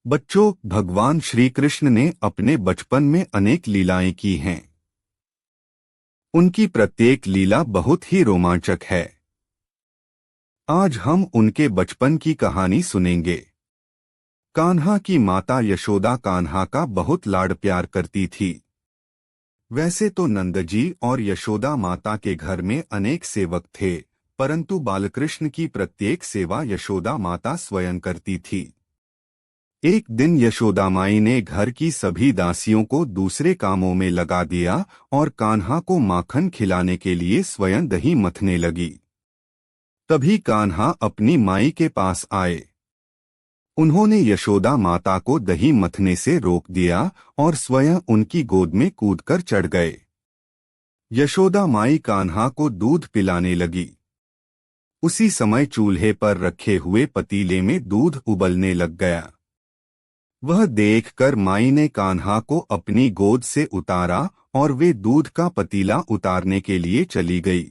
बच्चों, भगवान श्री कृष्ण ने अपने बचपन में अनेक लीलाएं की हैं। उनकी प्रत्येक लीला बहुत ही रोमांचक है। आज हम उनके बचपन की कहानी सुनेंगे। कान्हा की माता यशोदा कान्हा का बहुत लाड प्यार करती थी। वैसे तो नंदजी और यशोदा माता के घर में अनेक सेवक थे, परंतु बालकृष्ण की प्रत्येक सेवा यशोदा माता स्वयं करती थी। एक दिन यशोदा माई ने घर की सभी दासियों को दूसरे कामों में लगा दिया और कान्हा को माखन खिलाने के लिए स्वयं दही मथने लगी। तभी कान्हा अपनी माई के पास आए। उन्होंने यशोदा माता को दही मथने से रोक दिया और स्वयं उनकी गोद में कूदकर चढ़ गए। यशोदा माई कान्हा को दूध पिलाने लगी। उसी समय चूल्हे पर रखे हुए पतीले में दूध उबलने लग गया। वह देखकर माई ने कान्हा को अपनी गोद से उतारा और वे दूध का पतीला उतारने के लिए चली गई।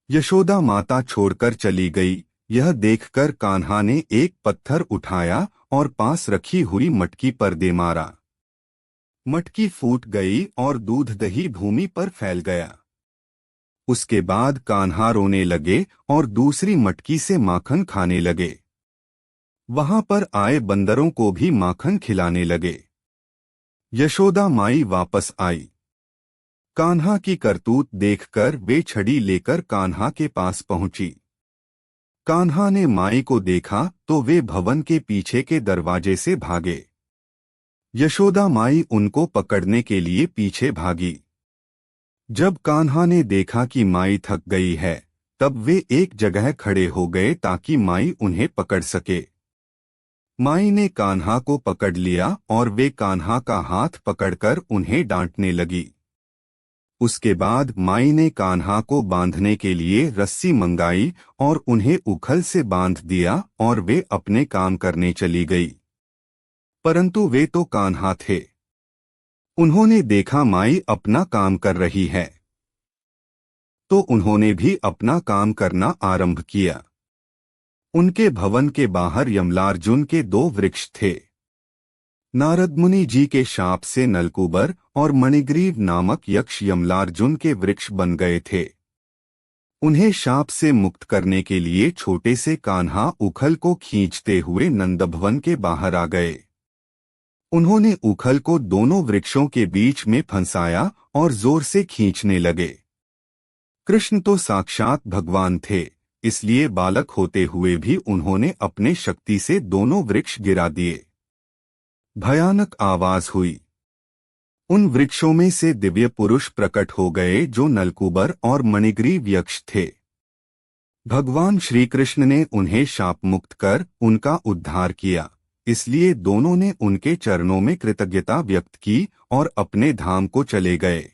यशोदा माता छोड़कर चली गई। यह देखकर कान्हा ने एक पत्थर उठाया और पास रखी हुई मटकी पर दे मारा। मटकी फूट गई और दूध दही भूमि पर फैल गया। उसके बाद कान्हा रोने लगे और दूसरी मटकी से माखन खाने लगे। वहां पर आए बंदरों को भी माखन खिलाने लगे। यशोदा माई वापस आई। कान्हा की करतूत देखकर वे छड़ी लेकर कान्हा के पास पहुंची। कान्हा ने माई को देखा तो वे भवन के पीछे के दरवाजे से भागे। यशोदा माई उनको पकड़ने के लिए पीछे भागी। जब कान्हा ने देखा कि माई थक गई है, तब वे एक जगह खड़े हो गए ताकि माई उन्हें पकड़ सके। माई ने कान्हा को पकड़ लिया और वे कान्हा का हाथ पकड़कर उन्हें डांटने लगी। उसके बाद माई ने कान्हा को बांधने के लिए रस्सी मंगाई और उन्हें उखल से बांध दिया और वे अपने काम करने चली गई। परंतु वे तो कान्हा थे। उन्होंने देखा माई अपना काम कर रही है, तो उन्होंने भी अपना काम करना आरंभ किया। उनके भवन के बाहर यमलार्जुन के 2 वृक्ष थे। नारद मुनि जी के शाप से नलकूबर और मणिग्रीव नामक यक्ष यमलार्जुन के वृक्ष बन गए थे। उन्हें शाप से मुक्त करने के लिए छोटे से कान्हा उखल को खींचते हुए नंदभवन के बाहर आ गए। उन्होंने उखल को दोनों वृक्षों के बीच में फंसाया और जोर से खींचने लगे। कृष्ण तो साक्षात भगवान थे, इसलिए बालक होते हुए भी उन्होंने अपने शक्ति से दोनों वृक्ष गिरा दिए। भयानक आवाज हुई। उन वृक्षों में से दिव्य पुरुष प्रकट हो गए जो नलकूबर और मणिग्रीव यक्ष थे। भगवान श्री कृष्ण ने उन्हें शाप मुक्त कर उनका उद्धार किया, इसलिए दोनों ने उनके चरणों में कृतज्ञता व्यक्त की और अपने धाम को चले गए।